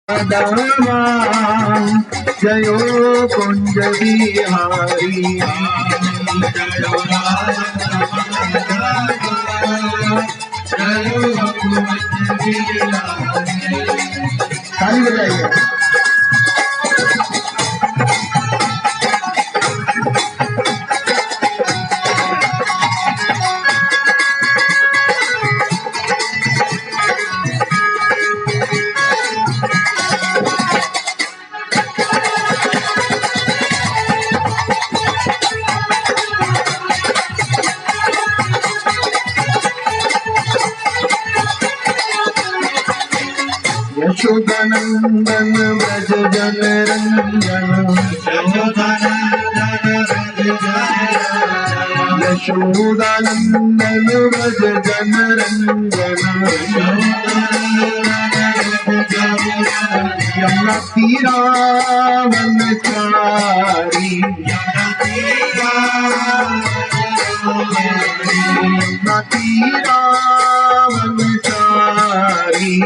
दामा जयो कुंज बिहारी जयो ताली बजाइए। यशोदानंदन ब्रज जन रंजन यशोदानंदन ब्रज जन रंजन यमुना तीरा वनचारी यमुना तीरा वनचारी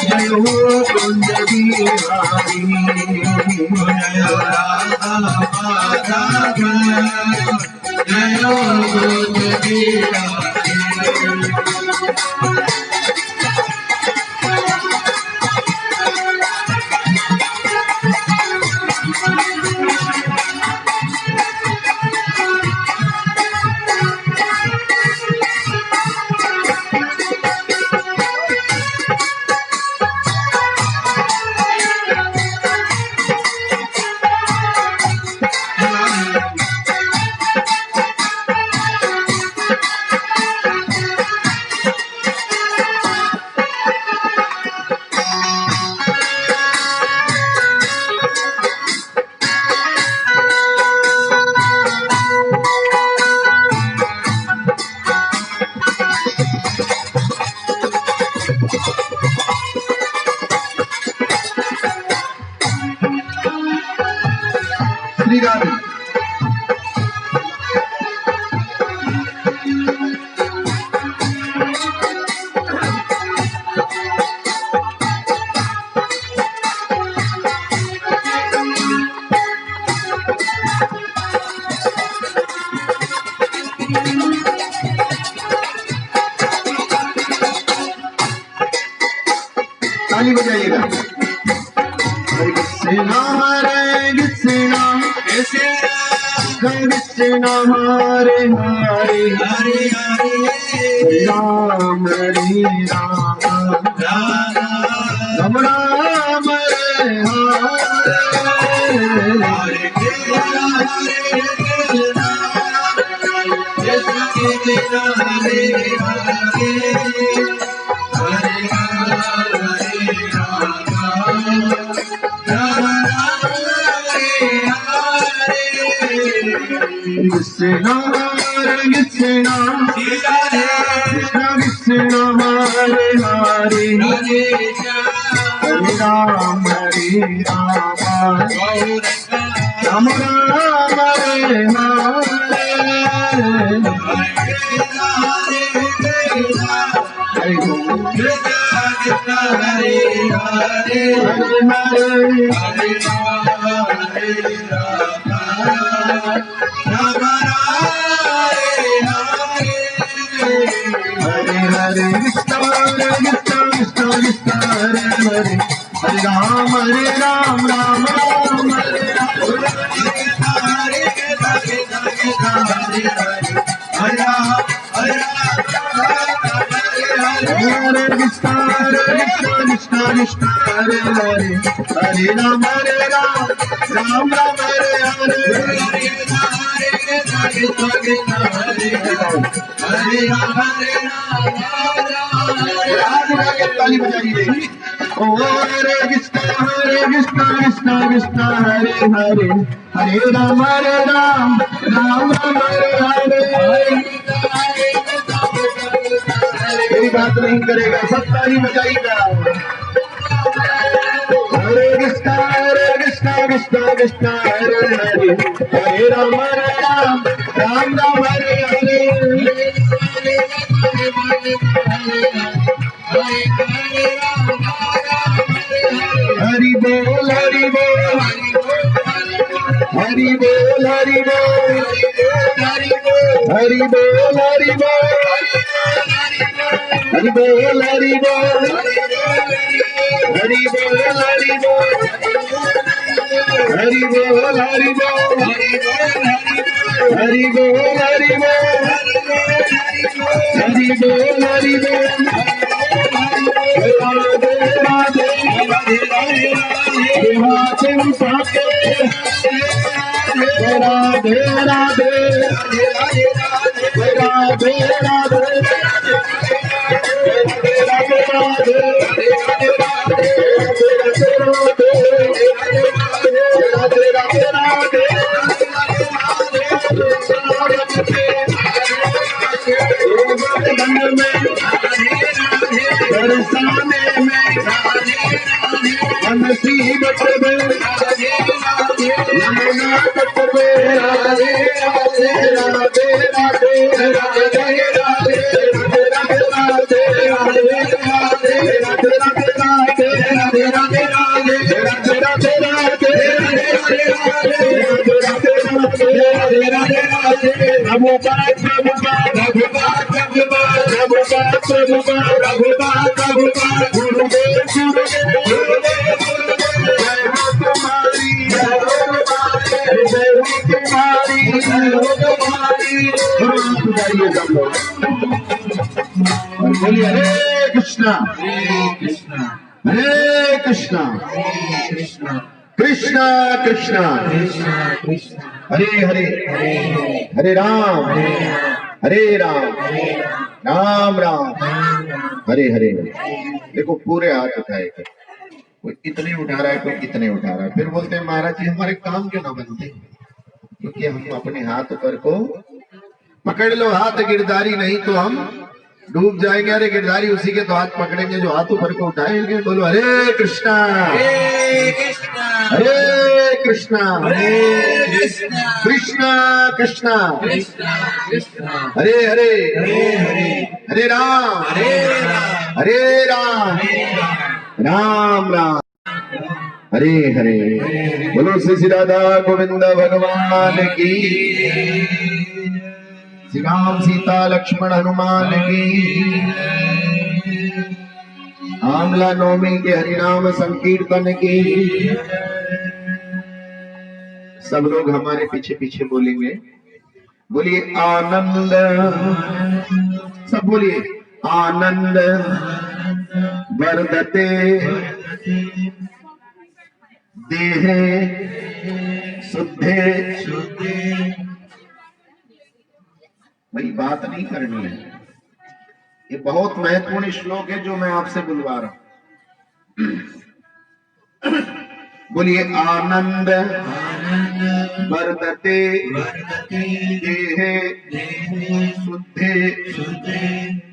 जयो कुंज बिहारी जयो कुंज बिहारी। श्री राधे ताली बजाइएगा। हरे कृष्णा कृष्णा हरे हरे हरे हरे राम हरे राम राम राम हरे हरे कृष्णा कृष्णा कृष्णा कृष्णा हरे हरे हरे राम राम राम हरे हरे कृष्णा कृष्णा कृष्णा कृष्णा हरे हरे हरे राम राम राम हरे हरे कृष्णा कृष्णा कृष्णा हरे हरे हरे राम राम राम हरे हरे ताली बजाइए। ओ हरे कृष्णा कृष्णा कृष्णा हरे हरे हरे राम राम राम हरे हरे। कोई बात नहीं करेगा, सब ताली बजाइएगा। हरे कृष्णा कृष्णा कृष्णा हरे हरे हरे राम राम राम हरे हरे हरि बोल हरि बोल हरि बोल हरि बोल हरि बोल हरि बोल हरि बोल हरि बोल हरि बोल हरि बोल हरि बोल हरि बोल हरि बोल हरि बोल हरि बोल हरि बोल राधे राधे राधे साके राधे राधे राधे राधे बरसाने में मुसीबत में यमुना तट पे राधे राधे राधे राधे राधे राधे राधे बोलिए हरे कृष्णा हरे कृष्णा कृष्णा कृष्णा हरे हरे हरे राम राम राम हरे हरे। देखो पूरे हाथ उठाए थे, कोई इतने उठा रहा है कोई कितने उठा रहा है। फिर बोलते हैं महाराज जी हमारे काम क्यों ना बनते, क्योंकि हम अपने हाथ पर को पकड़ लो, हाथ गिरधारी नहीं तो हम डूब जाएंगे। अरे गिरधारी उसी के तो हाथ पकड़ेंगे जो हाथ ऊपर को उठाएंगे। बोलो हरे कृष्णा हरे कृष्णा कृष्णा कृष्णा हरे हरे हरे राम राम राम हरे हरे। बोलो श्री राधा गोविंद भगवान की, श्री राम सीता लक्ष्मण हनुमान की। आमला नवमी के हरिनाम संकीर्तन की। सब लोग हमारे पीछे पीछे बोलेंगे, बोलिए आनंद, सब बोलिए आनंद वर्धते देहे शुद्धे। भाई बात नहीं करनी है, ये बहुत महत्वपूर्ण श्लोक है जो मैं आपसे बुलवा रहा हूं। बोलिए आनंद वर्धते देहे शुद्धे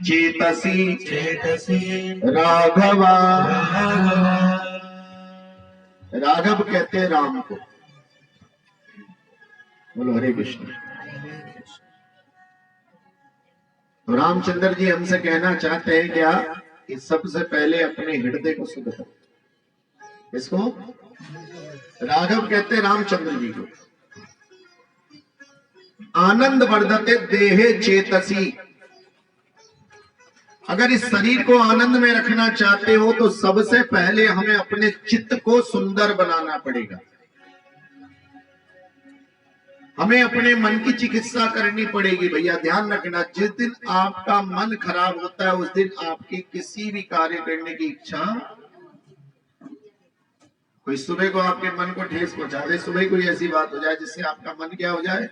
चेतसी राघवा। राघव कहते हैं राम को। बोलो हरे कृष्ण। तो रामचंद्र जी हमसे कहना चाहते हैं क्या कि सबसे पहले अपने हृदय को शुद्ध करो। इसको राघव कहते हैं रामचंद्र जी को। आनंद वर्धते देहे चेतसी। अगर इस शरीर को आनंद में रखना चाहते हो तो सबसे पहले हमें अपने चित्त को सुंदर बनाना पड़ेगा। हमें अपने मन की चिकित्सा करनी पड़ेगी। भैया ध्यान रखना, जिस दिन आपका मन खराब होता है उस दिन आपकी किसी भी कार्य करने की इच्छा। कोई सुबह को आपके मन को ठेस पहुंचा दे, सुबह कोई ऐसी बात हो जाए जिससे आपका मन क्या हो जाए,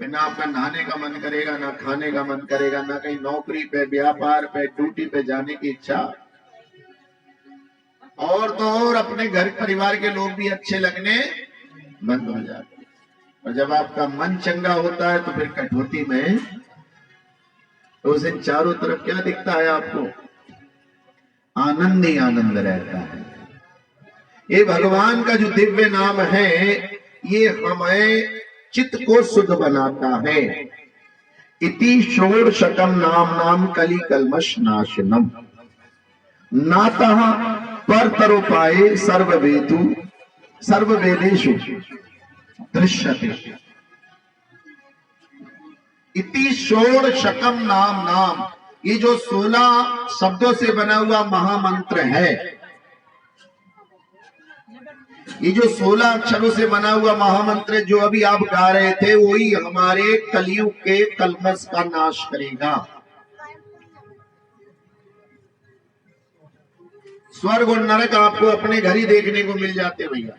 फिर ना आपका नहाने का मन करेगा, ना खाने का मन करेगा, ना कहीं नौकरी पे, व्यापार पे, ड्यूटी पे जाने की इच्छा। और तो और अपने घर परिवार के लोग भी अच्छे लगने बंद हो जाते। और जब आपका मन चंगा होता है तो फिर कठौती में तो उसे चारों तरफ क्या दिखता है आपको, आनंद ही आनंद रहता है। ये भगवान का जो दिव्य नाम है ये हमें चित्त को शुद्ध बनाता है। इति षोडशकम नाम नाम कली कल्मष नाशनम नातः परतरोपाये सर्ववेदेषु दृश्यते। इति षोडशकम नाम नाम, ये जो 16 शब्दों से बना हुआ महामंत्र है, ये जो 16 अक्षरों से बना हुआ महामंत्र जो अभी आप गा रहे थे, वही हमारे कलयुग के कल्मष का नाश करेगा। स्वर्ग और नरक आपको अपने घर ही देखने को मिल जाते भैया।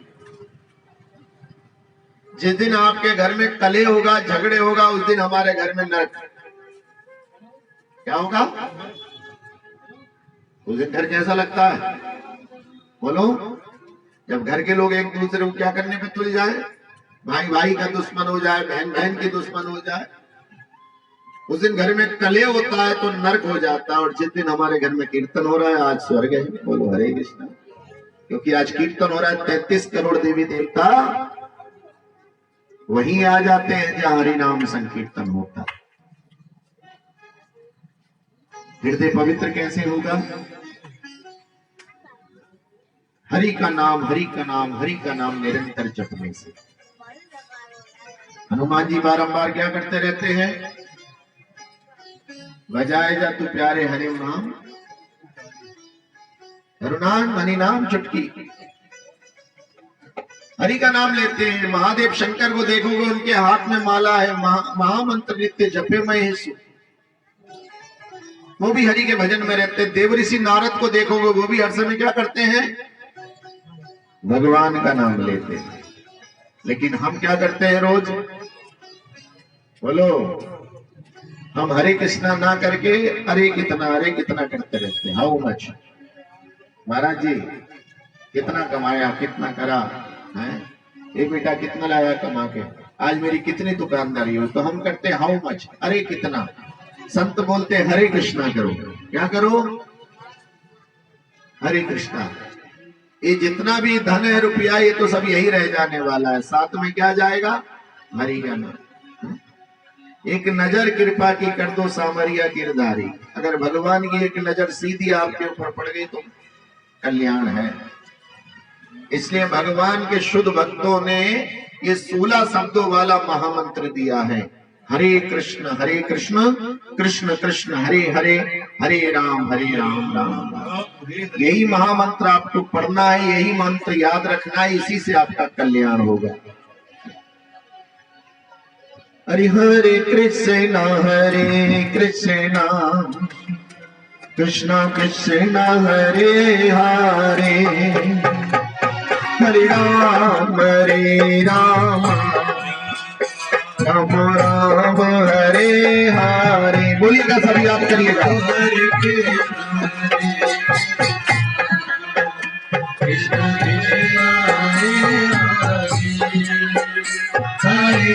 जिस दिन आपके घर में कलह होगा, झगड़े होगा, उस दिन हमारे घर में नरक। क्या होगा उस दिन? घर कैसा लगता है बोलो? जब घर के लोग एक दूसरे को क्या करने पे तुल जाए, भाई भाई का दुश्मन हो जाए, बहन बहन की दुश्मन हो जाए, उस दिन घर में कलह होता है तो नरक हो जाता है। और जिस दिन हमारे घर में कीर्तन हो रहा है, आज स्वर्ग है। बोलो हरे कृष्ण। क्योंकि आज कीर्तन हो रहा है, 33 करोड़ देवी देवता वहीं आ जाते हैं जहां हरि नाम संकीर्तन होता है। हृदय पवित्र कैसे होगा? हरि का नाम, हरि का नाम, हरि का नाम निरंतर जपने से। हनुमान जी बारंबार क्या करते रहते हैं? बजाए जा तू प्यारे हरि नाम, हरुनाम हरि नाम चुटकी। हरि का नाम लेते हैं। महादेव शंकर को देखोगे, उनके हाथ में माला है, महामंत्र नित्य जपे महेश, वो भी हरि के भजन में रहते हैं। देवऋषि नारद को देखोगे, वो भी हर समय क्या करते हैं? भगवान का नाम लेते हैं। लेकिन हम क्या करते हैं रोज? बोलो, हम हरे कृष्णा ना करके अरे कितना करते रहते हैं। How much? महाराज जी कितना कमाया, कितना करा है, ये बेटा कितना लाया कमा के, आज मेरी कितनी दुकानदारी हो, तो हम करते हैं हाउ मच, अरे कितना। संत बोलते हैं हरे कृष्णा करो। क्या करो? हरे कृष्णा। ये जितना भी धन है, रुपया, ये तो सब यही रह जाने वाला है। साथ में क्या जाएगा? हरि का नाम। एक नजर कृपा की कर दो सामरिया गिरधारी। अगर भगवान की एक नजर सीधी आपके ऊपर पड़ गई तो कल्याण है। इसलिए भगवान के शुद्ध भक्तों ने ये 16 शब्दों वाला महामंत्र दिया है। हरे कृष्ण कृष्ण कृष्ण हरे हरे, हरे राम राम राम। यही महामंत्र आपको पढ़ना है, यही मंत्र याद रखना है, इसी से आपका कल्याण होगा। हरे हरे कृष्ण कृष्ण कृष्ण हरे हरे, हरे राम राम राम हरे हरे। बोलिएगा सभी, आप करिएगा। हरे कृष्ण कृष्ण हरे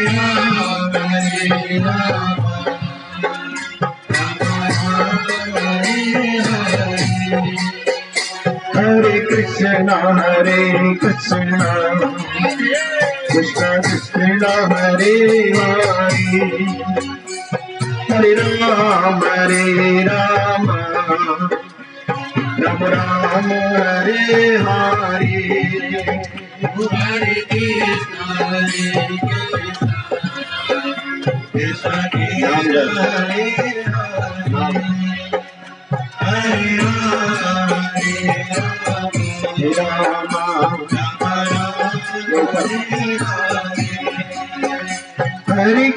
राम हरे कृष्ण कृष्ण कृष्ण हरे हरे, हरे राम राम राम हरे हरे। हरे कृष्ण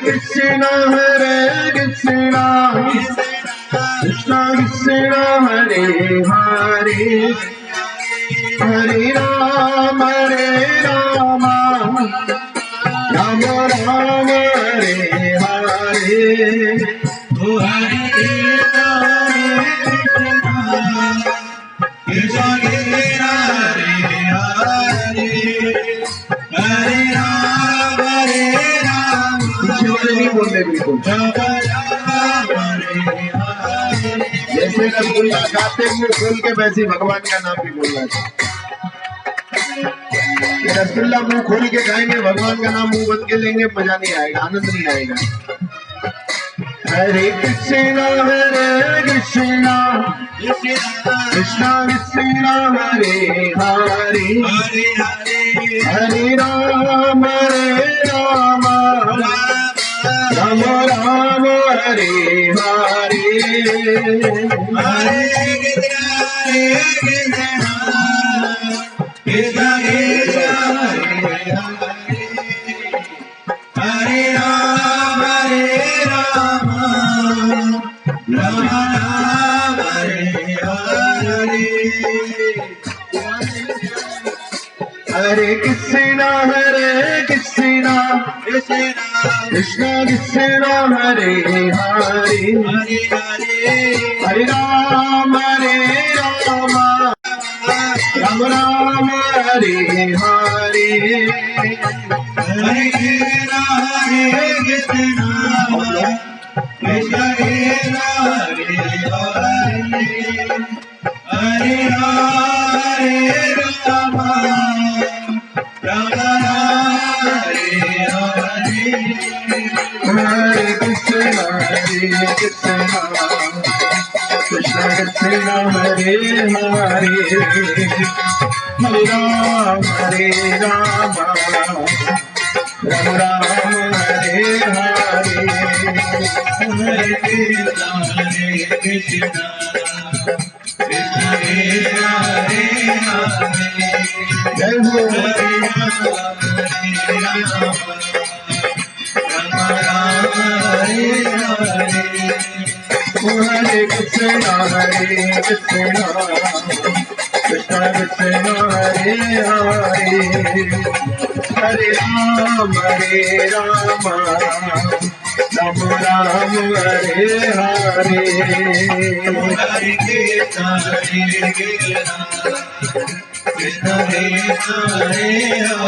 कृष्ण हरे हरे कृष्ण कृष्ण कृष्ण हरे हरे, हरे राम राम राम हरे हरे। नहीं बोलने बिल्कुल, जैसे रसगुल्ला खाते हुए खोल के वैसे भगवान का नाम भी बोलना चाहिए। ये रसगुल्ला मुंह खोल के खाएंगे, भगवान का नाम मुंह बंद के लेंगे, मजा नहीं आएगा, आनंद नहीं आएगा। हरे कृष्णा कृष्णा कृष्णा हरे हरे, हरे राम राम राम हरे हरे, हरे राम राम राम हरे हरे। हरे कृष्णा कृष्णा कृष्णा हरे हरे, हरे राम राम राम हरे हरे, हरे कृष्णा कृष्णा हरे हरे, हरे राम राम हरे हरे। हरे कृष्णा कृष्णा कृष्णा हरे हरे, हरे राम राम राम हरे हरे, हरे कृष्णा कृष्णा हरे हरे, जय हो हरे राम राम हरे हरे। हरे कृष्णा कृष्णा कृष्णा हरे हरे, हरे राम राम राम हरे हरे, हरे कृष्णा कृष्णा हरे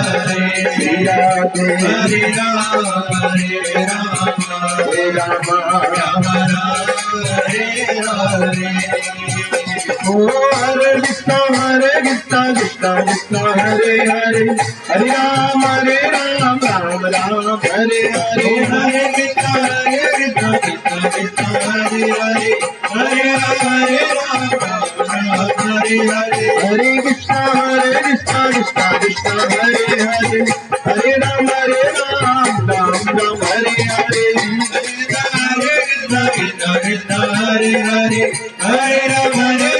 हरे, श्री राधे हरे राम हरे राम राम हरे हरे। ओ हरे कृष्णा कृष्णा कृष्णा हरे हरे, हरे राम राम राम हरे हरे, हरे कृष्णा कृष्णा कृष्णा हरे हरे, हरे राम हरे हरे। हरे कृष्णा कृष्णा कृष्णा हरे हरे, हरे राम राम राम हरे हरे, हरे कृष्णा कृष्णा कृष्णा हरे हरे, हरे राम हरे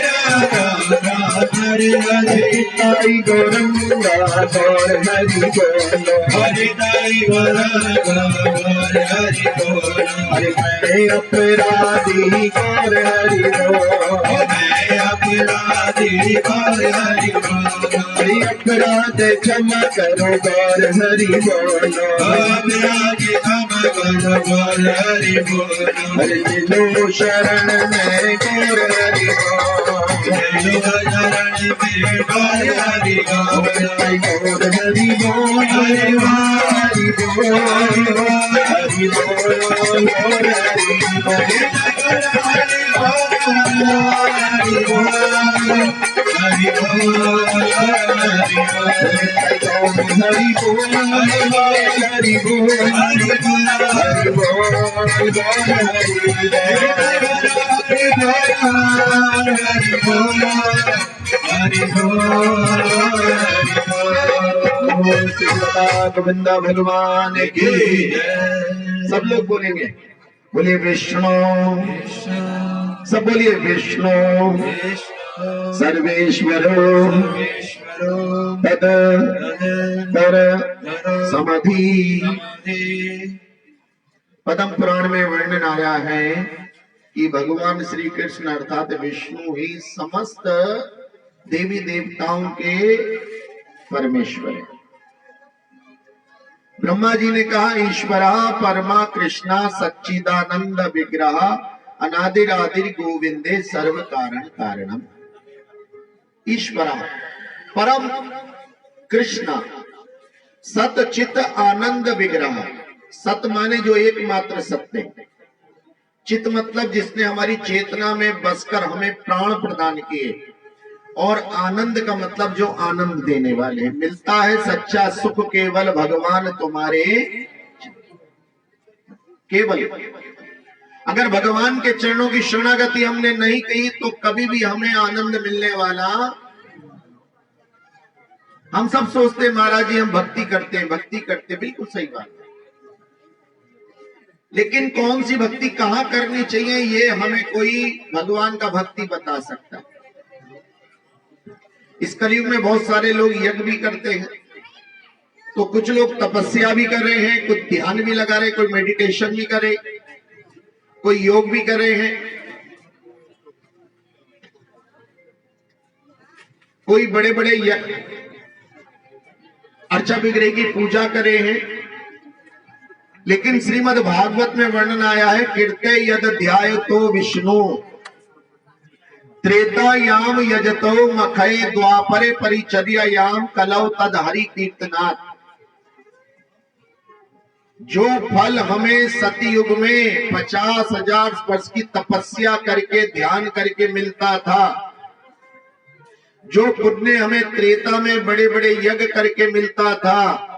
हरे। ताई गौरंगा गौर हरि बोलो, हरे ताई हरि बोल, हरे मैं अपराधी गौर हरि बोलो, मैं अपराधी हरि बोल, हरे अपराध क्षमा करो गौर हरि बोलो, अपराधी क्षमा करो बोल हरि बोल, हरे दिलो शरण में गौर हरि बोलो, शरण में बोल हरि बोल, गौर हरि बोल, हरि बोल, हरि बोल, गौर हरि बोल, हरि बोल, हरि बोल, हरि बोल, हरि बोल, गोविंदा भगवान की सब लोग बोलेंगे, बोलिए विष्णु, सब बोलिए विष्णु सर्वेश्वरो तद पर समाधि। पद्म पुराण में वर्णन आया है कि भगवान श्री कृष्ण अर्थात विष्णु ही समस्त देवी देवताओं के परमेश्वर है। ब्रह्मा जी ने कहा ईश्वरा परमा कृष्णा सच्चिदानंद विग्रह अनादिरादिर गोविंदे सर्व कारण कारणम। ईश्वरा परम कृष्णा सत चित आनंद विग्रह, सत माने जो एकमात्र सत्य, चित मतलब जिसने हमारी चेतना में बसकर हमें प्राण प्रदान किए, और आनंद का मतलब जो आनंद देने वाले हैं। मिलता है सच्चा सुख केवल भगवान तुम्हारे, केवल। अगर भगवान के चरणों की शरणागति हमने नहीं की तो कभी भी हमें आनंद मिलने वाला। हम सब सोचते महाराज जी हम भक्ति करते हैं, भक्ति करते, बिल्कुल सही बात है, लेकिन कौन सी भक्ति कहां करनी चाहिए ये हमें कोई भगवान का भक्ति बता सकता है। इस कलयुग में बहुत सारे लोग यज्ञ भी करते हैं, तो कुछ लोग तपस्या भी कर रहे हैं, कुछ ध्यान भी लगा रहे, कोई मेडिटेशन भी करे, कोई योग भी कर रहे हैं, कोई बड़े बड़े यज्ञ अर्चा विग्रह की पूजा कर रहे हैं। लेकिन श्रीमद् भागवत में वर्णन आया है कीर्ते यद ध्याय तो विष्णु त्रेतायाम यजतो मखये द्वापरे परिचर्यायाम कलौ तद हरि कीर्तनात्। जो फल हमें सतयुग में 50,000 वर्ष की तपस्या करके ध्यान करके मिलता था, जो पुण्य हमें त्रेता में बड़े बड़े यज्ञ करके मिलता था,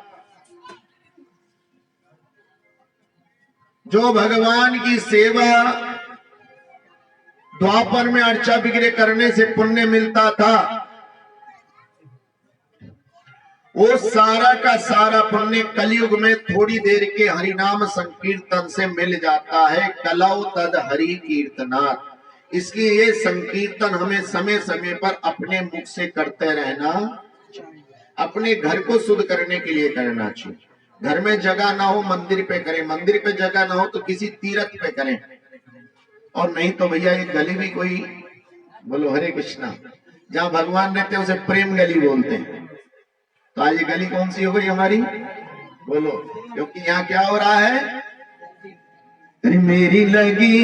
जो भगवान की सेवा द्वापर में अर्चा विग्रह करने से पुण्य मिलता था, वो सारा का सारा पुण्य कलयुग में थोड़ी देर के हरिनाम संकीर्तन से मिल जाता है। कलौ तद हरि कीर्तनात्। इसलिए ये संकीर्तन हमें समय समय पर अपने मुख से करते रहना, अपने घर को शुद्ध करने के लिए करना चाहिए। घर में जगह ना हो मंदिर पे करें, मंदिर पे जगह ना हो तो किसी तीर्थ पे करें, और नहीं तो भैया ये गली भी कोई बोलो हरे कृष्णा, जहां भगवान रहते हैं उसे प्रेम गली बोलते हैं। तो आज ये गली कौन सी हो गई हमारी बोलो, क्योंकि यहाँ क्या हो रहा है, अरे मेरी लगी।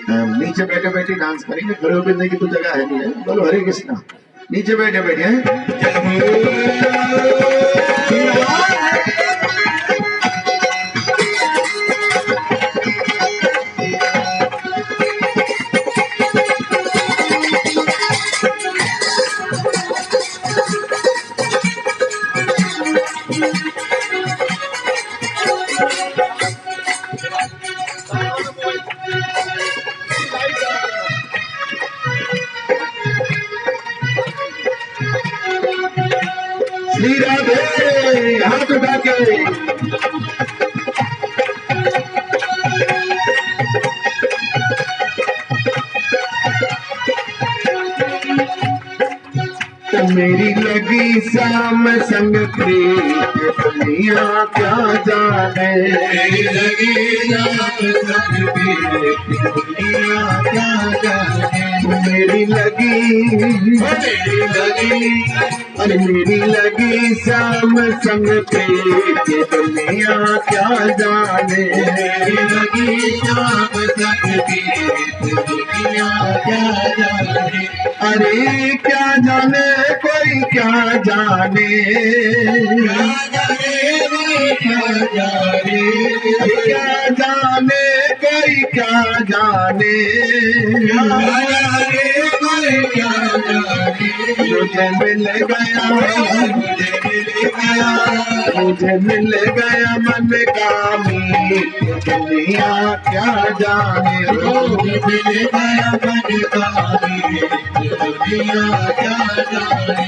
हम नीचे बैठे बैठे डांस करेंगे, खड़े होकर नहीं की तो जगह है नहीं है। बोलो हरे कृष्णा, नीचे बैठे बैठे श्री राधे हाथ उठा के। तो मेरी लगी शाम संग प्रीत दुनिया क्या जाने, मेरी लगी शाम संग प्रीत दुनिया क्या जाने। मेरी लगी अरे मेरी लगी शाम संग प्रीत दुनिया क्या जाने, मेरी लगी शाम संग प्रीत दुनिया क्या जाने। अरे क्या जाने कोई क्या जाने, क्या जाने कोई क्या जाने, मुझे मिल गया मुझे मिल गया मन का मीत दुनिया क्या जाने, मुझे मिल गया मन का मीत दुनिया क्या जाने।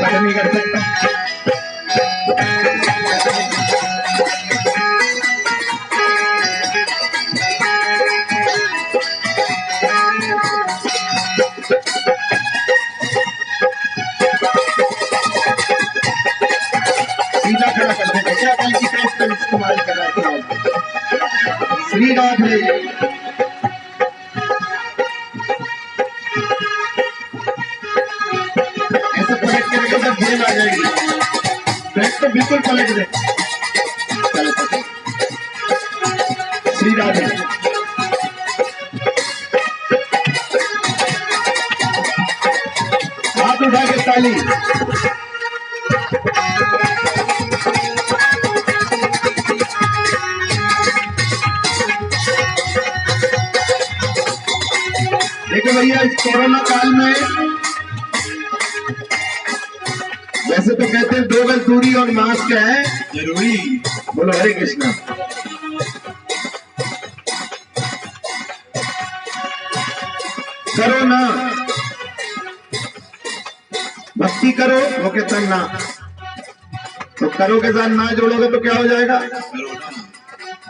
नहीं कर सकता सीधा खड़ा कर देते क्या कल की क्रॉस का इस्तेमाल कर रहा है। श्री राधे ऐसे पलट के देखो सब जेल आ जाएगी, बैठ तो बिल्कुल पलट दे। श्री राधे हाथ उठा के ताली। भैया इस कोरोना काल में वैसे तो कहते हैं 2 गज दूरी और मास्क है जरूरी। बोलो हरे कृष्णा। करो ना, भक्ति करो, वो कहता ना, तो करो के साथ ना जोड़ोगे तो क्या हो जाएगा।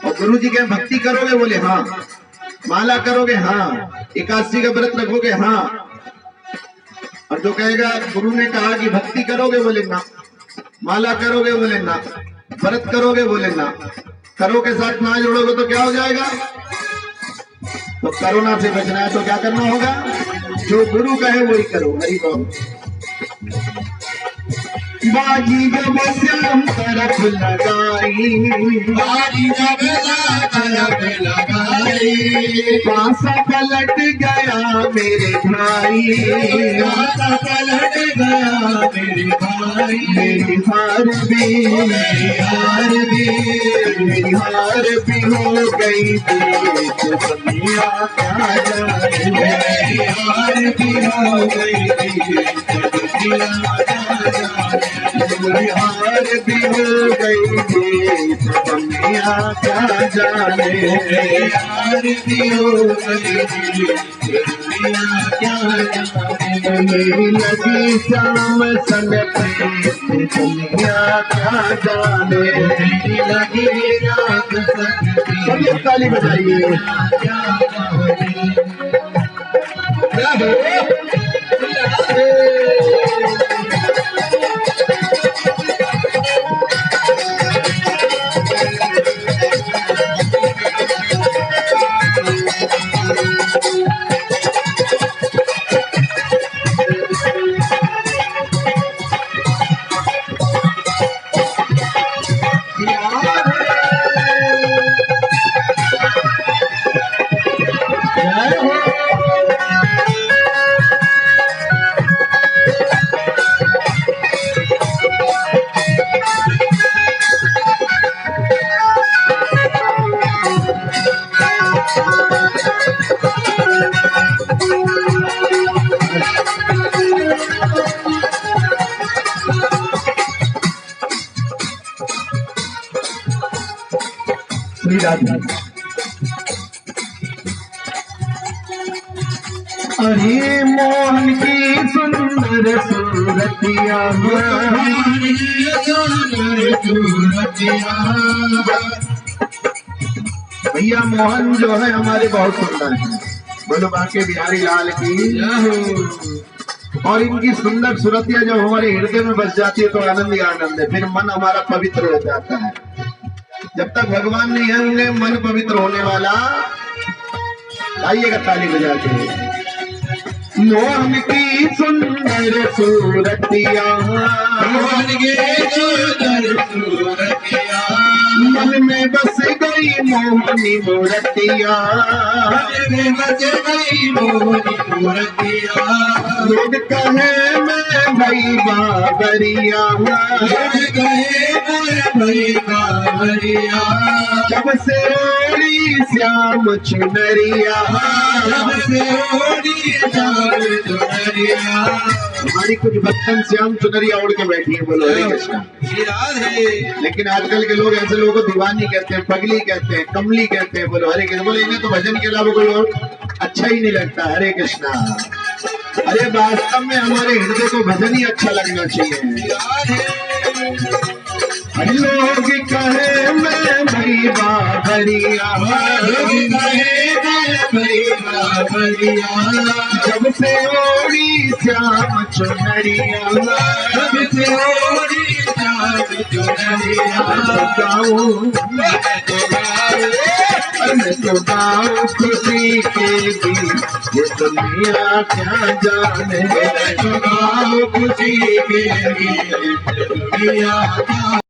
और गुरु जी कहे भक्ति करोगे, बोले हाँ। माला करोगे, हाँ। एकादशी का व्रत रखोगे, हाँ। और जो कहेगा गुरु ने कहा कि भक्ति करोगे, बोले ना। माला करोगे, बोले ना। व्रत करोगे, बोले ना। करो के साथ ना जोड़ोगे तो क्या हो जाएगा। तो कोरोना से बचना है तो क्या करना होगा, जो गुरु कहे वही करो। हरि बोल। बाजी जब श्याम तरफ लगाई, बाजी जब तरफ लगाई, पासा पलट गया मेरे भाई, पासा पलट गया मेरे भाई। मेरी हार भी, मेरी हार भी, मेरी हार भी हो गई थी, तो दुनिया क्या जाने। मेरी हार भी हो गई थी, तो दुनिया क्या जाने। मेरी हार भी हो गई थी, तो दुनिया क्या जाने। मेरी हार भी हो गई थी, तो दुनिया क्या जाने। मेरी लगी शाम संग पे, दुनिया क्या जाने। मेरी लगी रात सकती, सभी ताली बजाइए। क्या जाने। क्या है? श्री राधे। अरे मोहन की सुंदर सूरतिया, भैया मोहन जो है हमारे बहुत सुंदर है। बोलो बाके बिहारी लाल की। और इनकी सुंदर सूरतिया जब हमारे हृदय में बस जाती है तो आनंद ही आनंद है, फिर मन हमारा पवित्र हो जाता है। जब तक भगवान नहीं है उन्हें मन पवित्र होने वाला। आइएगा ताली बजा के। मोहन की सुंदर सूरतिया, मोहन की सुंदर सूरतिया, मन में बस गई मोहनी मूर्तिया, मन में बस गई मोहनी मूर्तिया। लोग कहे मैं भई बाबरिया, लोग कहे मैं भई बाबरिया। जब से ओढ़ी श्याम चुनरिया, जब से ओढ़ी श्याम चुनरिया। हमारी कुछ भक्तन श्याम चुनरिया ओढ़ के बैठी है। बोलो हरे कृष्णा। लेकिन आजकल के लोग ऐसे लोगों को दीवानी कहते हैं, पगली कहते हैं, कमली कहते हैं। बोलो हरे कृष्ण। बोले इन्हें तो भजन के अलावा कोई और अच्छा ही नहीं लगता। हरे कृष्णा। अरे वास्तव में हमारे हृदय को भजन ही अच्छा लगना चाहिए। लोग कहे मैं भई बाबरिया, जब से ओढ़ी श्याम चुनरिया, जब से ओढ़ी श्याम चुनरिया। मैं तो गाँव खुशी के गीत, ये दुनिया क्या जाने। मैं तो गाँव खुशी के गीत, दुनिया क्या।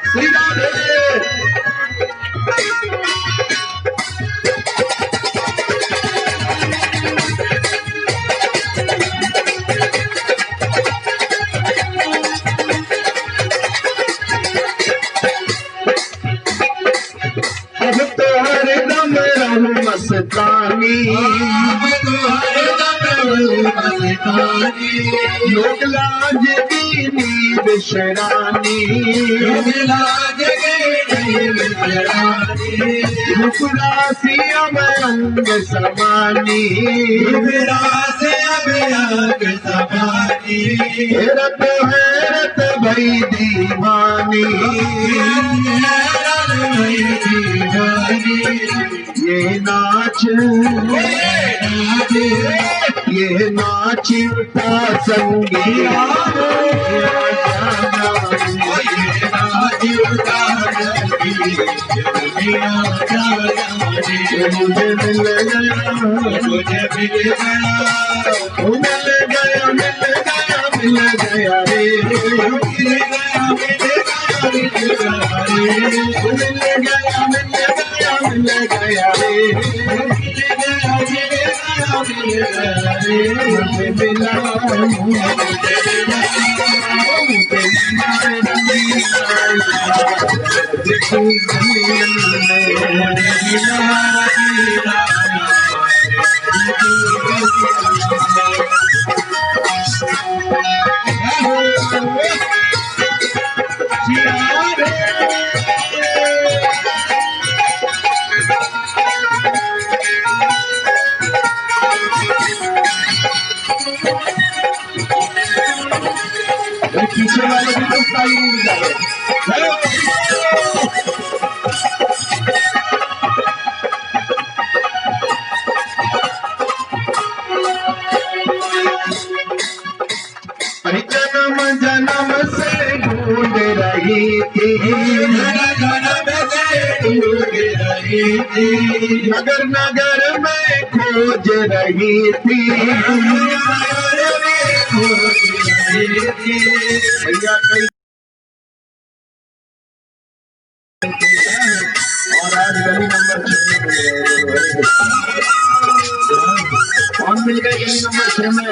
श्री राधे। मस्तानी, लोग लाज की नींद शरानी, रुपरासिया में अंग समानी, हैरत हैरत भई दीवानी, ये नाच उठा संगीत, मुझे मिल गया, मिल गया रे, मिल गया पीछे वाले भी तो ताली नहीं बजा रहे। जन्म जन्म से ढूंढ रही थी, नगर नगर में खोज रही थी, भैया कई और आज गली नंबर 6 कौन मिल गए? गली नंबर 6 में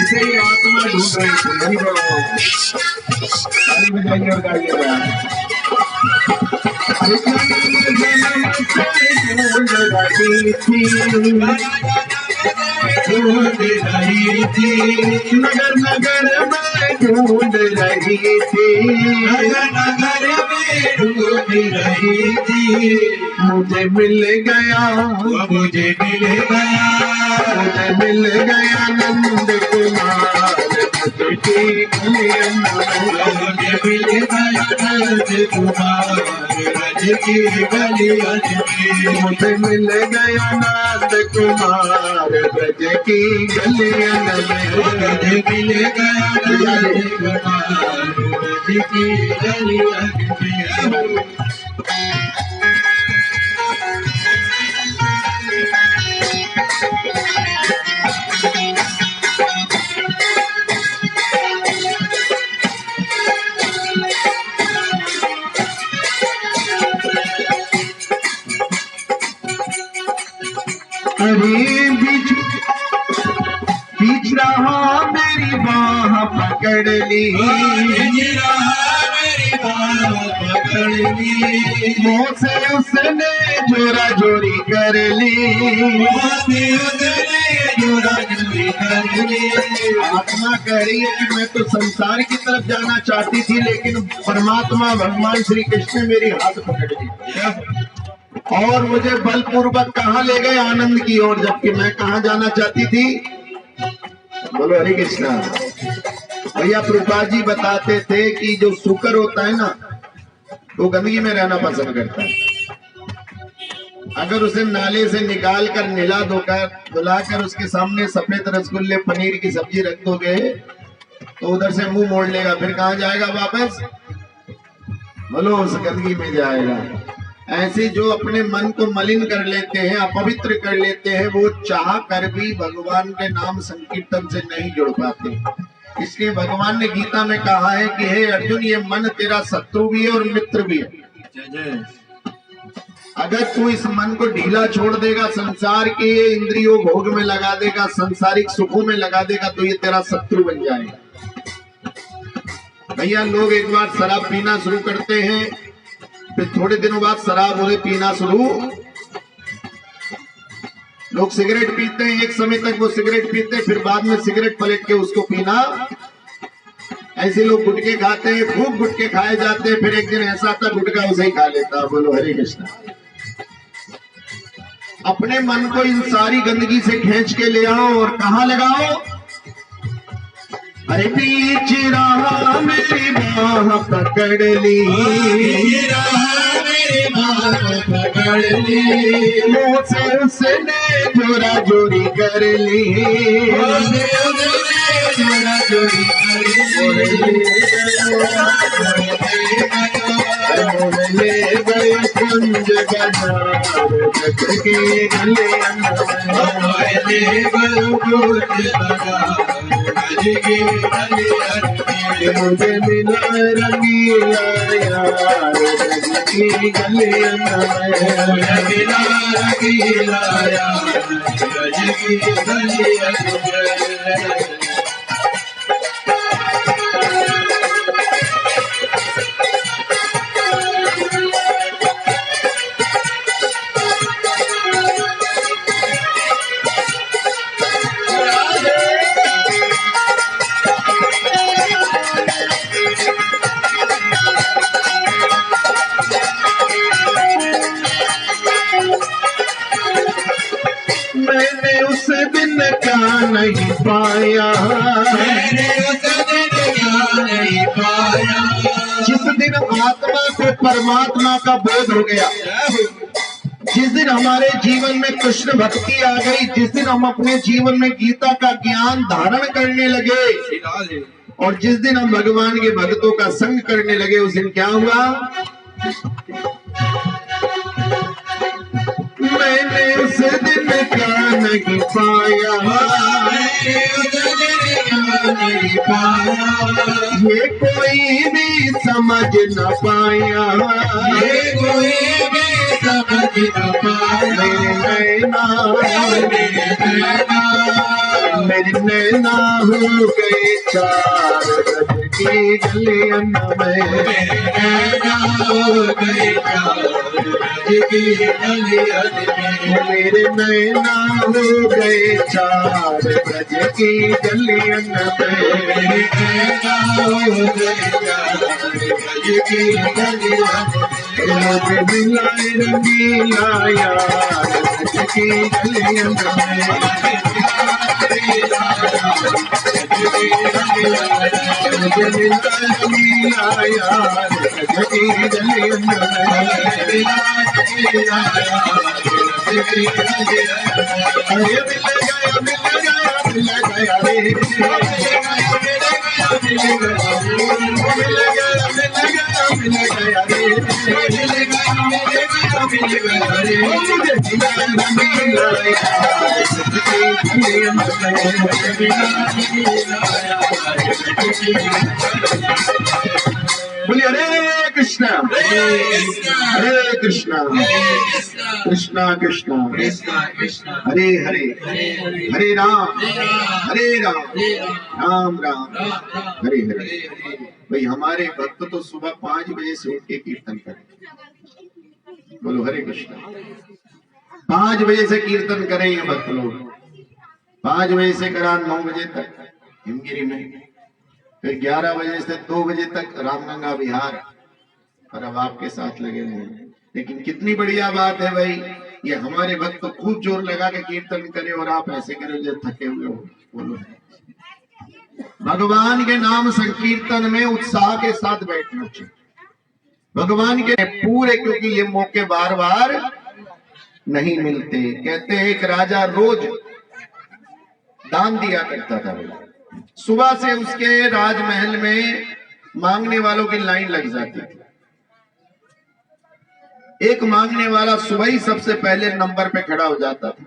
इसे ही आत्मा ढूंढ रही थी। नहीं गाड़ी बजाइए और गाइएगा। नगर नगर में ढूंढ रही थी, मुझे मिल गया, मुझे मिल गया नंद कुमार की गलियां, मुझे मिल गया नंद कुमार ब्रज की गलियां, मुझे मिल गया नंद कुमार ब्रज की गलियां। अरे बीच रहा मेरी बाह पकड़ ली, मुँह से उसने जोरा जोरी कर ली, आत्मा कह रही है कि मैं तो संसार की तरफ जाना चाहती थी, लेकिन परमात्मा भगवान श्री कृष्ण ने मेरी हाथ पकड़ ली और मुझे बलपूर्वक कहाँ ले गए? आनंद की ओर, जबकि मैं कहाँ जाना चाहती थी? बोलो हरे कृष्णा। भैया प्रभुपाद जी बताते थे कि जो शुकर होता है ना, वो गंदगी में रहना पसंद करता है। अगर उसे नाले से निकाल कर नीला धुलाकर उसके सामने सफेद रसगुल्ले पनीर की सब्जी रख दोगे तो उधर से मुंह मोड़ लेगा, फिर कहाँ जाएगा वापस? बोलो उस गंदगी में जाएगा। ऐसे जो अपने मन को मलिन कर लेते हैं, अपवित्र कर लेते हैं, वो चाह कर भी भगवान के नाम संकीर्तन से नहीं जुड़ पाते। इसलिए भगवान ने गीता में कहा है कि हे अर्जुन, ये मन तेरा शत्रु भी है और मित्र भी है। अगर तू इस मन को ढीला छोड़ देगा, संसार के इंद्रियों भोग में लगा देगा, संसारिक सुखों में लगा देगा, तो ये तेरा शत्रु बन जाएगा। भैया लोग एक बार शराब पीना शुरू करते हैं फिर थोड़े दिनों बाद शराब उन्हें पीना शुरू। लोग सिगरेट पीते हैं, एक समय तक वो सिगरेट पीते हैं, फिर बाद में सिगरेट पलट के उसको पीना। ऐसे लोग गुटके खाते हैं, खूब गुटके खाए जाते हैं, फिर एक दिन ऐसा आता गुटका उसे ही खा लेता। बोलो हरे कृष्णा। अपने मन को इन सारी गंदगी से खींच के ले आओ और कहां लगाओ? अरे बीच राह मेरी बाह पकड़ ली, मुझसे उसने जोरा जोरी कर ली, ले गए कुंज बाजार के गले, मुझे मिला रंगीला यार की गले, मिला रंगीला यार की गले। मैंने उस दिन क्या नहीं पाया, मैंने उस दिन क्या नहीं पाया, जिस दिन आत्मा को परमात्मा का बोध हो गया, जिस दिन हमारे जीवन में कृष्ण भक्ति आ गई, जिस दिन हम अपने जीवन में गीता का ज्ञान धारण करने लगे, और जिस दिन हम भगवान के भक्तों का संग करने लगे, उस दिन क्या हुआ? मैंने उस दिन क्या नहीं पाया, नहीं पाया, ये कोई भी समझ न पाया, ये कोई भी समझ न पाया, मेरी नैना हो गए चार की गलियन में, मेरे नैना हो गए चार ब्रज की गलियन में, मुझे मिलाए रंगीला यार ब्रज की गलियन में, मुझे मिलाए रंगीला यार ब्रज की गलियन में, अरे मिल गया रे, बोलिए हरे कृष्णा हरे कृष्णा कृष्णा कृष्णा हरे हरे, हरे राम राम राम हरे हरे। भाई हमारे भक्त तो सुबह 5 बजे से उठ के कीर्तन करें। बोलो हरे कृष्णा। 5 बजे से कीर्तन करें ये भक्त लोग। 5 बजे से करा 9 बजे तक हिमगिरी में, फिर 11 बजे से 2 बजे तक रामगंगा विहार, और अब आपके साथ लगे हुए हैं। लेकिन कितनी बढ़िया बात है भाई, ये हमारे भक्त खूब जोर लगा के कीर्तन करे और आप ऐसे करो जो थके हुए हो। बोलो भगवान के नाम संकीर्तन में उत्साह के साथ बैठना चाहिए भगवान के पूरे, क्योंकि ये मौके बार बार नहीं मिलते। कहते हैं एक राजा रोज दान दिया करता था। सुबह से उसके राजमहल में मांगने वालों की लाइन लग जाती थी। एक मांगने वाला सुबह ही सबसे पहले नंबर पे खड़ा हो जाता था,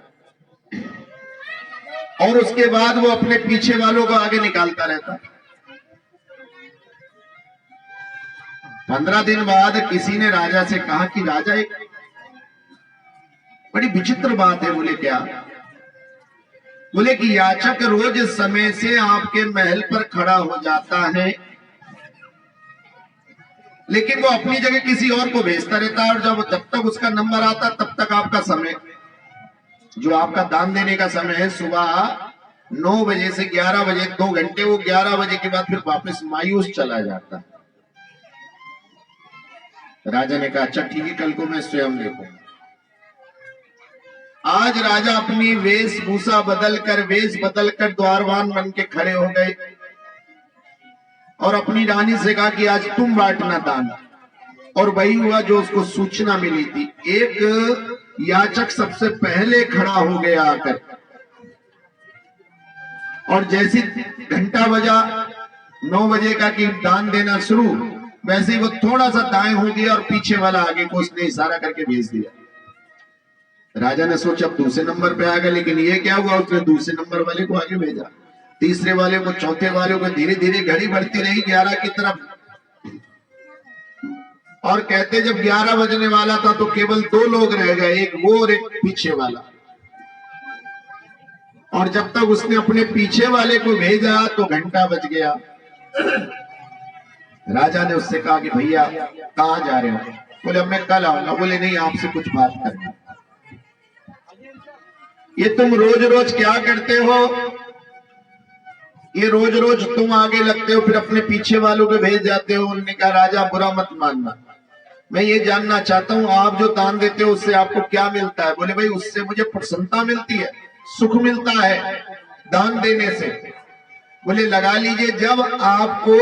और उसके बाद वो अपने पीछे वालों को आगे निकालता रहता। 15 दिन बाद किसी ने राजा से कहा कि राजा एक बड़ी विचित्र बात है। बोले क्या? बोले कि याचक रोज समय से आपके महल पर खड़ा हो जाता है, लेकिन वो अपनी जगह किसी और को भेजता रहता है, और जब तक उसका नंबर आता तब तक आपका समय, जो आपका दान देने का समय है, सुबह 9 बजे से 11 बजे 2 घंटे, वो 11 बजे के बाद फिर वापस मायूस चला जाता है। राजा ने कहा अच्छा ठीक है, कल को मैं स्वयं देखूंगा। आज राजा अपनी वेश बदल कर द्वारवान बन के खड़े हो गए और अपनी रानी से कहा कि आज तुम बांटना दान। और वही हुआ जो उसको सूचना मिली थी। एक याचक सबसे पहले खड़ा हो गया आकर, और जैसे घंटा बजा 9 बजे का कि दान देना शुरू, वैसे ही वो थोड़ा सा दाएं हो गया और पीछे वाला आगे को उसने इशारा करके भेज दिया। राजा ने सोचा अब दूसरे नंबर पे आ गया, लेकिन ये क्या हुआ, उसने दूसरे नंबर वाले को आगे भेजा, तीसरे वाले को, चौथे वाले को। धीरे धीरे घड़ी बढ़ती रही 11 की तरफ, और कहते जब 11 बजने वाला था तो केवल 2 लोग रह गए, एक वो और एक पीछे वाला। और जब तक उसने अपने पीछे वाले को भेजा तो घंटा बज गया। राजा ने उससे कहा कि भैया कहां जा रहे हो? बोले अब मैं कल आऊंगा। बोले नहीं, आपसे कुछ बात करनी। ये तुम रोज रोज क्या करते हो? ये रोज रोज तुम आगे लगते हो फिर अपने पीछे वालों को भेज जाते हो। उन्होंने कहा राजा बुरा मत मानना, मैं ये जानना चाहता हूं आप जो दान देते हो उससे आपको क्या मिलता है? बोले भाई उससे मुझे प्रसन्नता मिलती है, सुख मिलता है दान देने से। बोले लगा लीजिए, जब आपको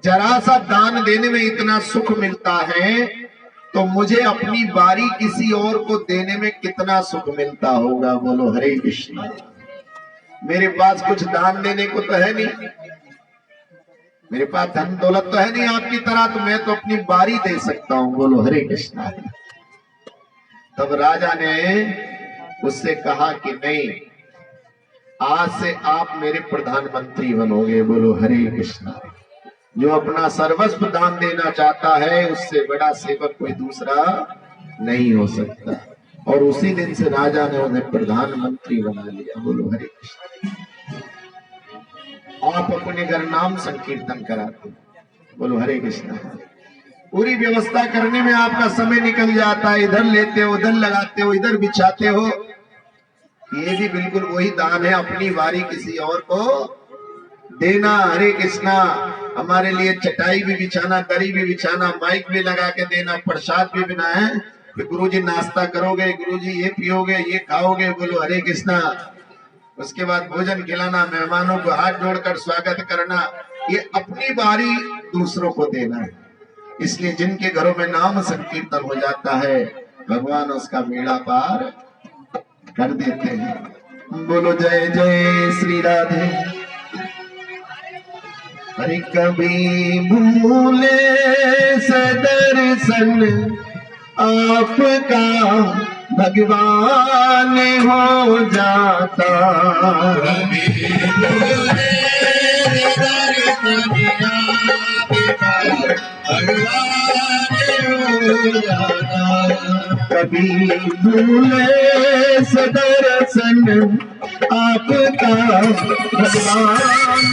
जरा सा दान देने में इतना सुख मिलता है तो मुझे अपनी बारी किसी और को देने में कितना सुख मिलता होगा। बोलो हरे कृष्ण। मेरे पास कुछ दान देने को तो है नहीं, मेरे पास धन दौलत तो है नहीं आपकी तरह, तो मैं तो अपनी बारी दे सकता हूं। बोलो हरे कृष्ण। तब राजा ने उससे कहा कि नहीं, आज से आप मेरे प्रधानमंत्री बनोगे। बोलो हरे कृष्ण। जो अपना सर्वस्व दान देना चाहता है उससे बड़ा सेवक कोई दूसरा नहीं हो सकता। और उसी दिन से राजा ने उन्हें प्रधानमंत्री बना लिया। बोलो हरे कृष्ण। आप अपने घर नाम संकीर्तन कराते, बोलो हरे कृष्ण। पूरी व्यवस्था करने में आपका समय निकल जाता है, इधर लेते हो, उधर लगाते हो, इधर बिछाते हो। ये भी बिल्कुल वही दान है, अपनी बारी किसी और को देना। हरे कृष्णा। हमारे लिए चटाई भी बिछाना, दरी भी बिछाना, माइक भी लगा के देना, प्रसाद भी बनाए कि गुरुजी नाश्ता करोगे, गुरुजी ये पियोगे, ये खाओगे। बोलो हरे कृष्णा। उसके बाद भोजन खिलाना, मेहमानों को हाथ जोड़कर स्वागत करना। ये अपनी बारी दूसरों को देना है। इसलिए जिनके घरों में नाम संकीर्तन हो जाता है भगवान उसका बेड़ा पार कर देते हैं। बोलो जय जय श्री राधे। हरि कभी भूले सदर्शन आपका भगवान हो जाता। कभी भूले सदर्शन आपका भगवान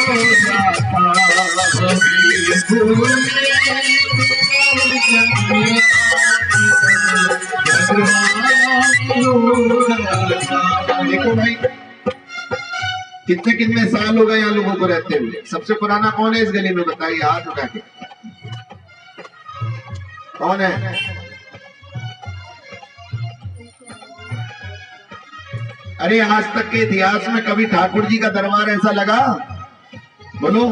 हो जाता। देखो भाई, कितने कितने साल हो गए यहाँ लोगों को रहते हुए। सबसे पुराना कौन है इस गली में? बताइए हाथ उठा के, कौन है? अरे आज तक के इतिहास में कभी ठाकुर जी का दरबार ऐसा लगा? बोलो।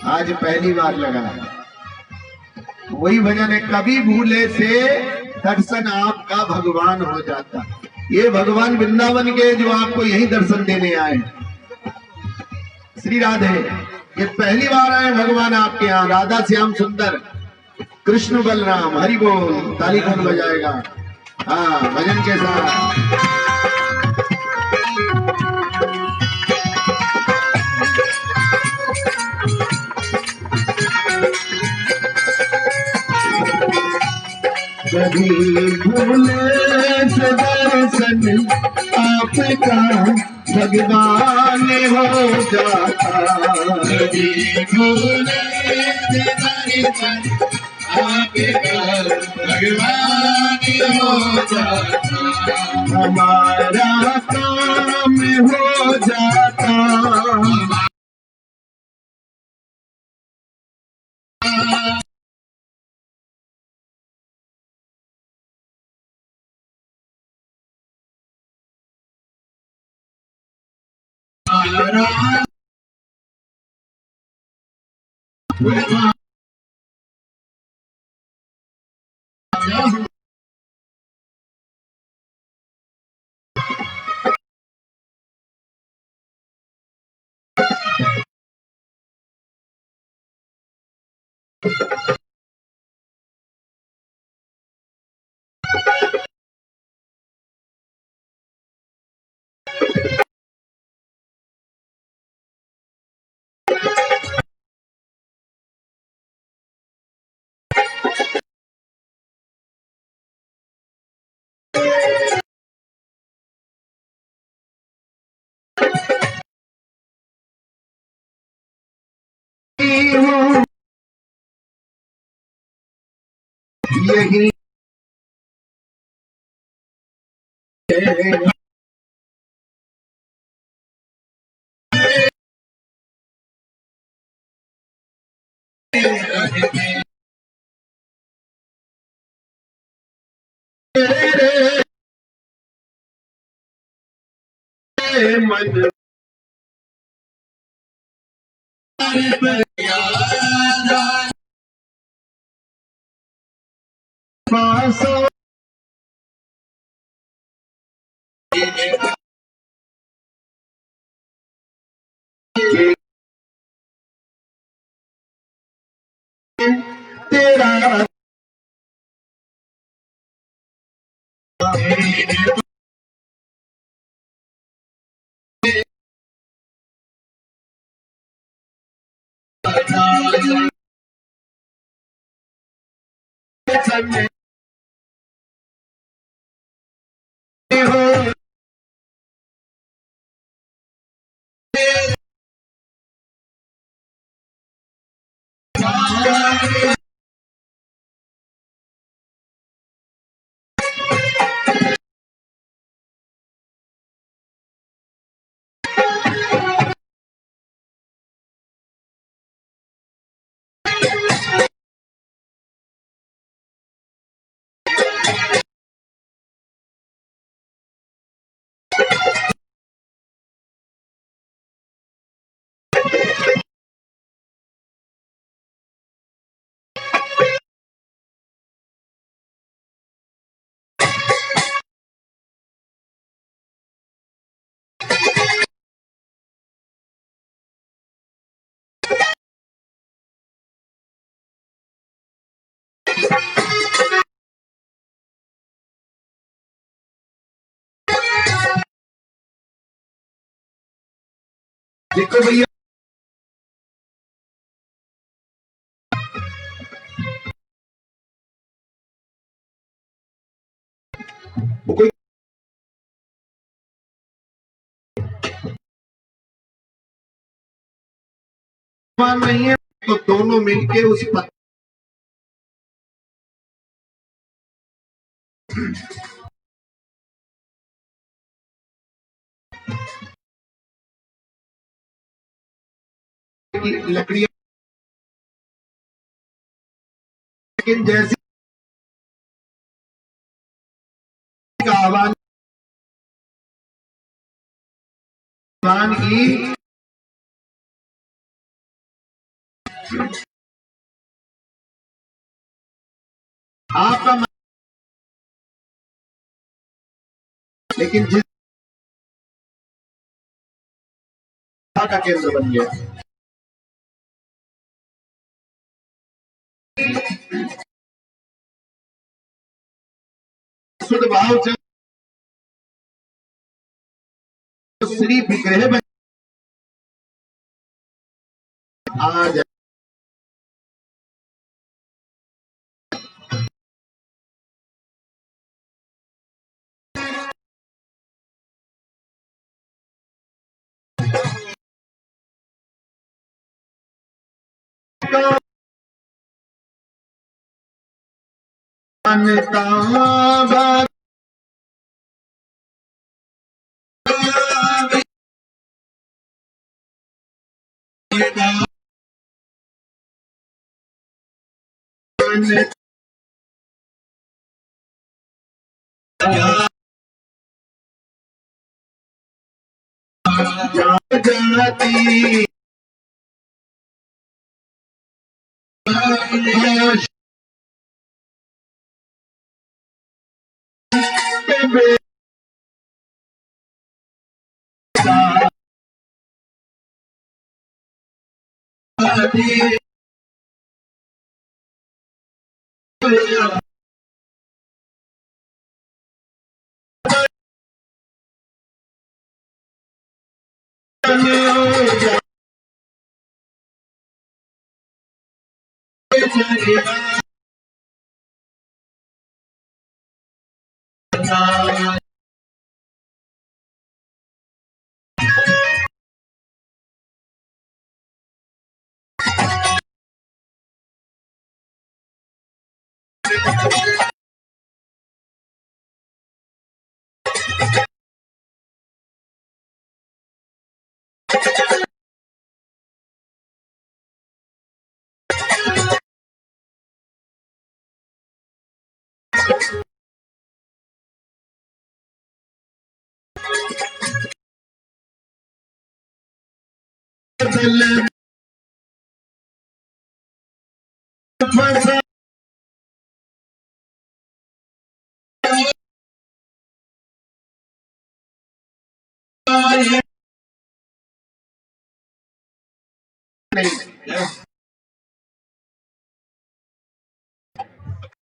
आज पहली बार लगा। वही भजन है, कभी भूले से दर्शन आपका भगवान हो जाता। ये भगवान वृंदावन के जो आपको यही दर्शन देने आए श्री राधे, ये पहली बार आए भगवान आपके यहाँ। राधा श्याम सुंदर, कृष्ण बलराम। हरि बोल। ताली कौन बजाएगा? हाँ, भजन के साथ। कभी भूले से दर्शन आपका भगवान हो जाता। कभी भूले तुम्हारी बात, आपका भगवान हो जाता, हमारा काम हो जाता। हमारा यही मन पासों तेरा संग हो देखो भैया वो कोई मान नहीं है तो दोनों मिलके उस पत्थर की लकड़ियां, लेकिन जैसे का आह्वान की आपका लेकिन जिस का केंद्र बन गया शुद्ध भाव जब श्री विग्रह बन आ जाए मानता बात जाती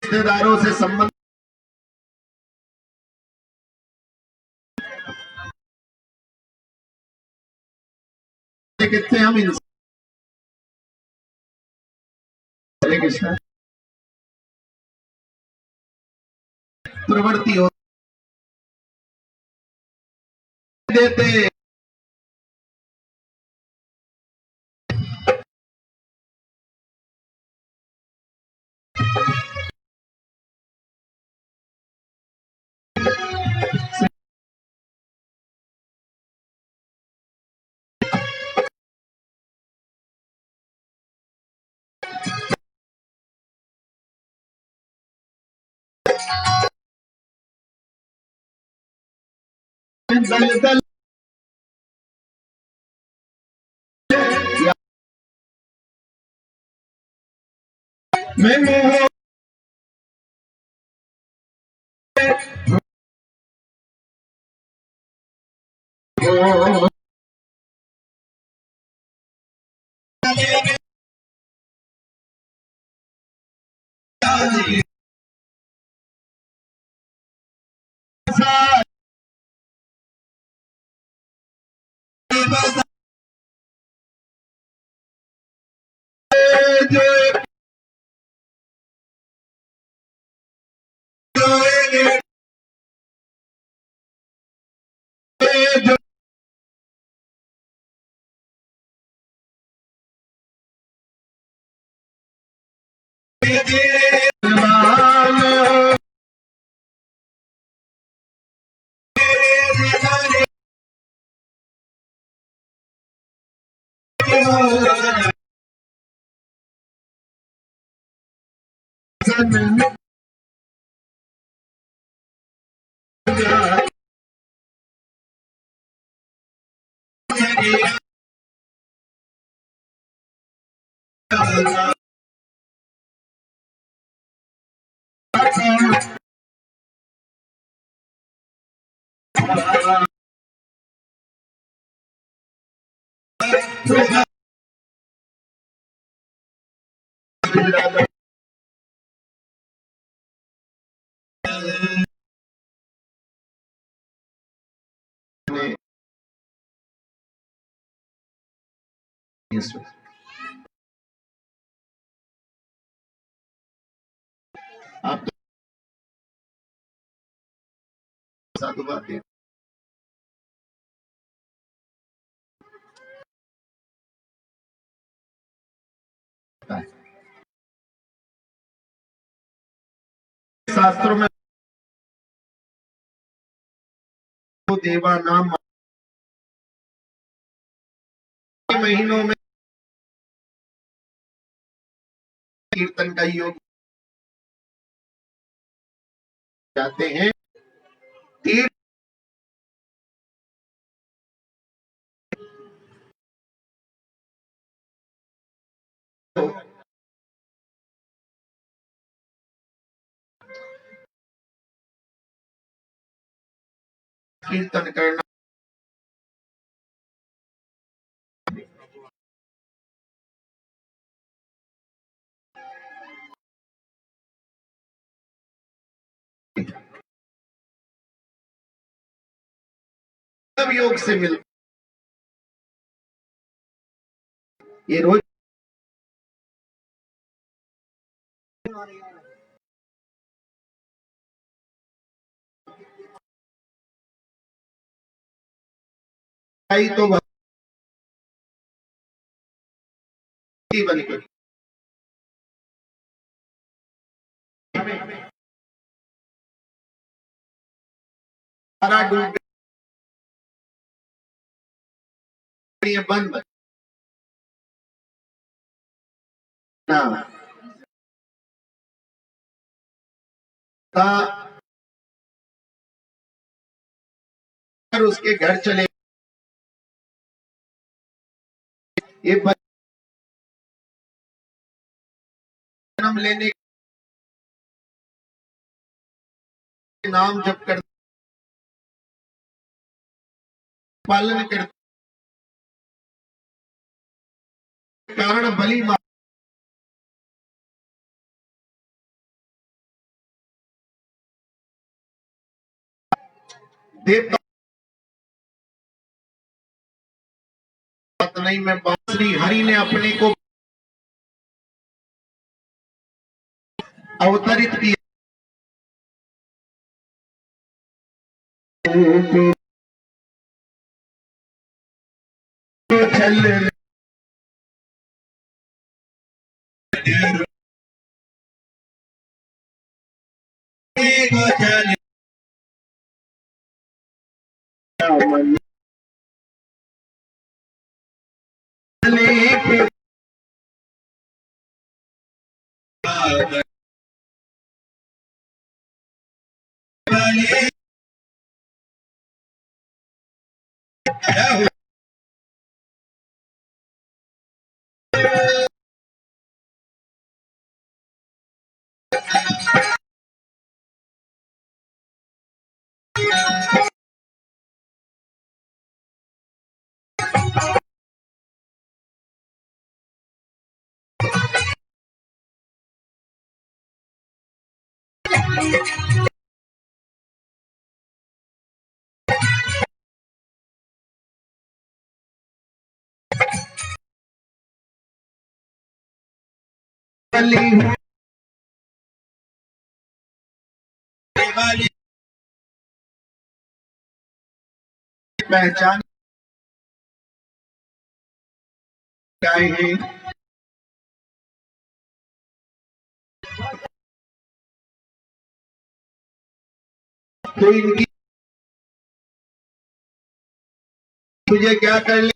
रिश्तेदारों से संबंध कितने हम इंसान हरे कृष्ण प्रवृत्ति हो देते दल दल में मोह आप तो साधु बात है शास्त्रों में देवा नाम महीनों में कीर्तन का योग जाते हैं। तीर्थ कीर्तन करना सब योग से मिल, ये रोज आई तो भक्ति बन गई। सारा डूब गया, बंद ना था और उसके घर चले। ये जन्म लेने के नाम जप कर पालन करते कारण बलि मां देवता बात नहीं। मैं श्री हरि ने अपने को अवतरित किया। चल पहचान है। तो इनकी मुझे क्या कर ले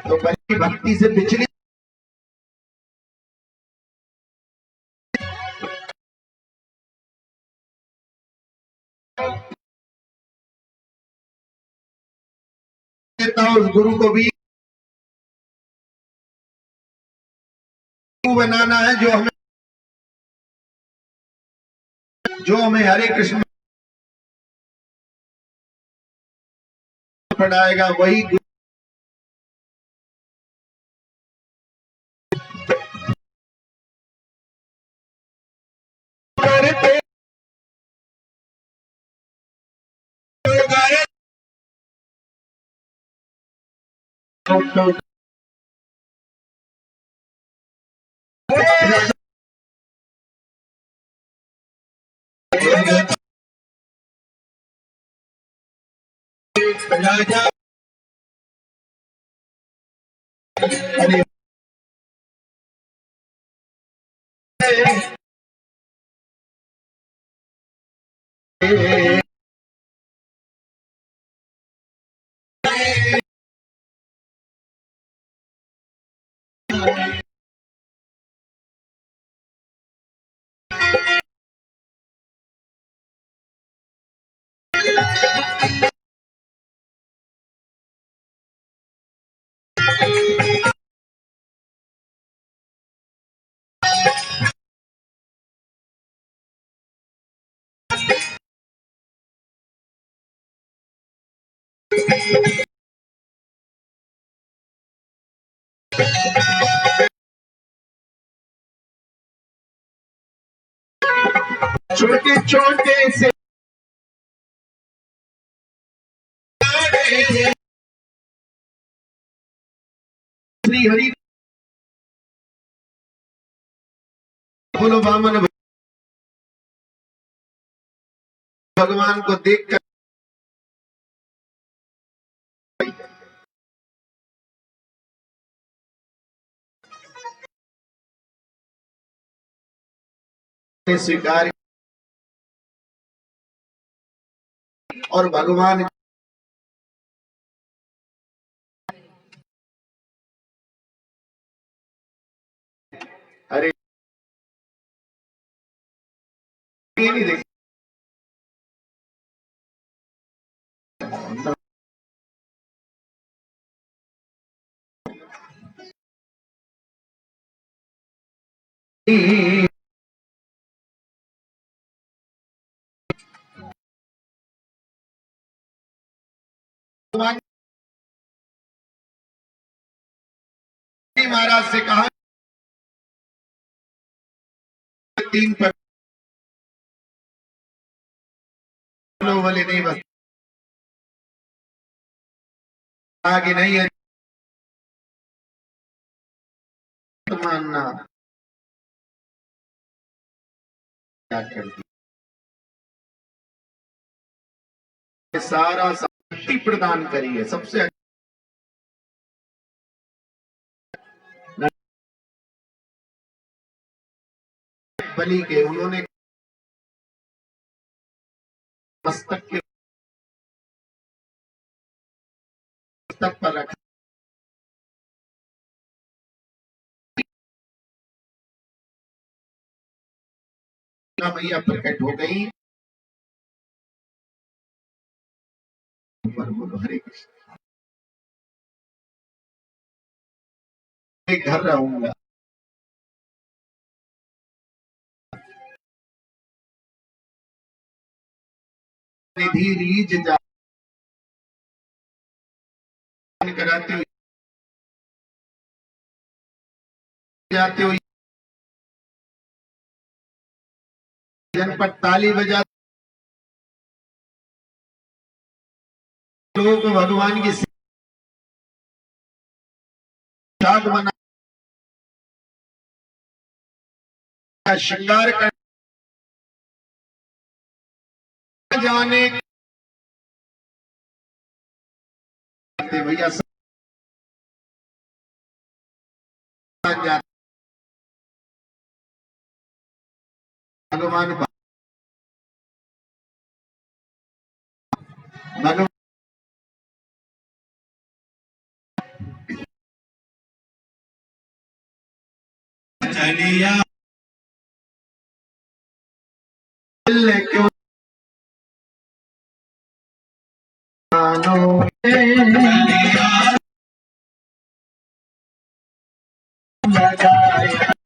तो बड़ी भक्ति से पिछली देता, उस गुरु को भी बनाना है जो हमें हरे कृष्ण पढ़ाएगा, वही गुरु राजा छोटे छोटे से श्री हरि बोलो वामन भगवान को देखकर स्वीकार और भगवान अरे ये नहीं देख भगवान महाराज से कहा 3 वाले नहीं बस आगे नहीं है मानना क्या कर दिया सारा शक्ति प्रदान करी है सबसे बलि के उन्होंने मस्तक के मस्तक पर रखा मैया प्रकट हो गई बोलो हरे कृष्ण एक घर रहूंगा निधि रीज कराते हुए जाते हुए जनपद ताली बजाते लोगों को भगवान की शाद बना श्रृंगार कर जाने भैया भगवान भगवान चलिया क्यों लगाया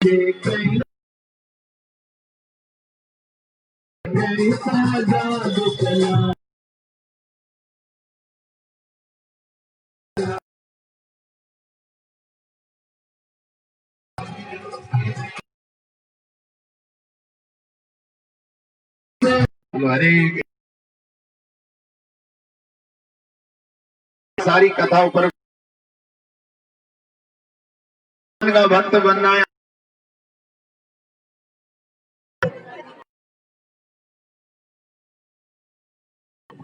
कैसा जादू चला हमारे सारी कथाओं पर का भक्त बनना है।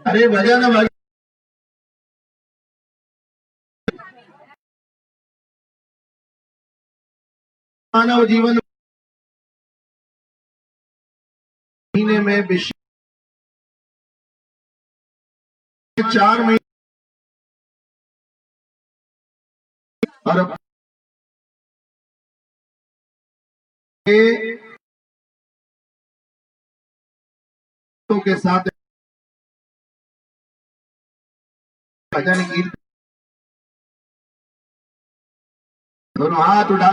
अरे भजन भजन मानव जीवन महीने में विश्व 4 महीने और के साथ भजन कीर्तन दोनों हाथ उठा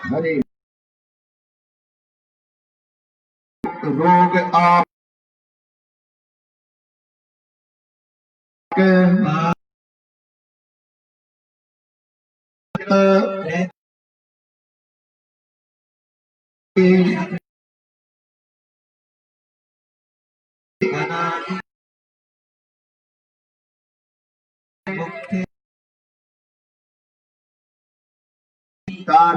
हरे रोग आप कार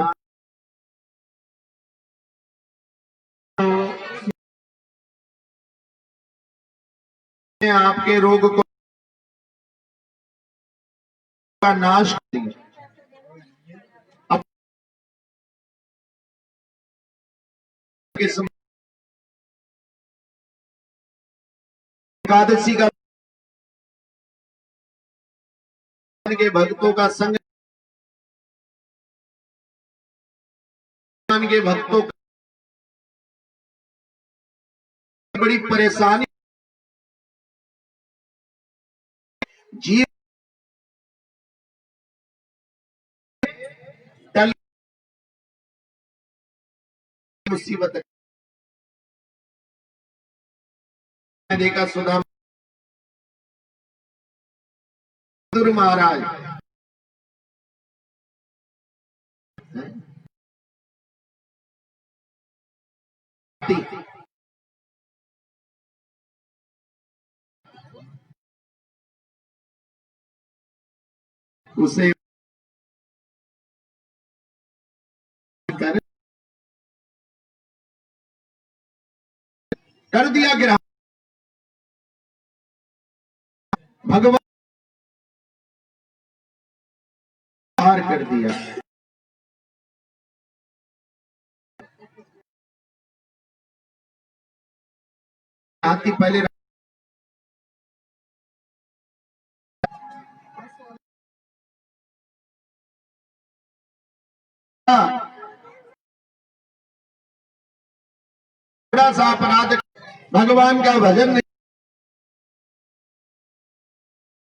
आपके रोग को का नाश एकादशी का के भक्तों का संग के भक्तों का बड़ी परेशानी जीव टल मुसीबत देखा सुधा मधुर महाराज उसे कर दिया गिरा भगवान हार कर दिया हाथी पहले बड़ा सा अपराध भगवान का भजन नहीं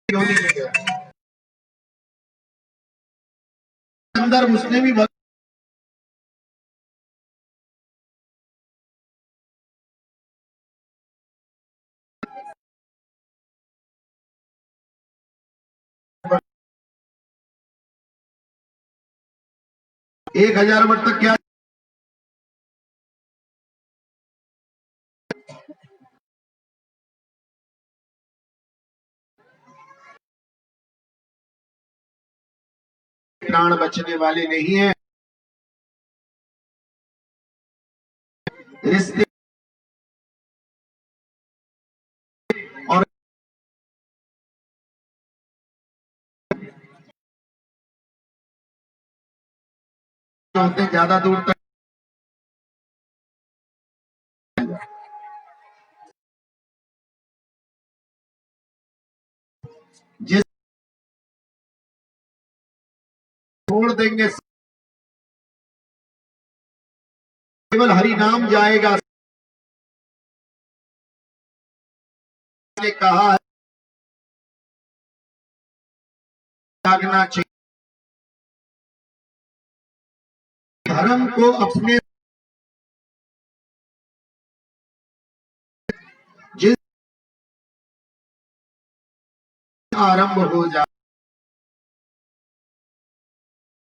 होने लगा अंदर उसने भी भगवान 1000 वर्ष तक क्या प्राण बचने वाले नहीं है रिश्ते और होते ज्यादा दूर तक जिस छोड़ देंगे केवल हरि नाम जाएगा। ने कहा जागना चाहिए, धर्म को अपने जिस आरंभ हो जाए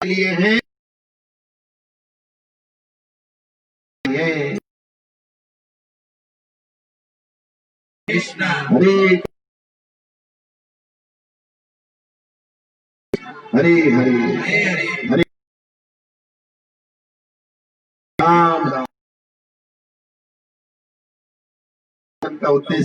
लिए हैं कृष्णा हरे हरे हरे हरे हरे हरे राम राम का उद्देश्य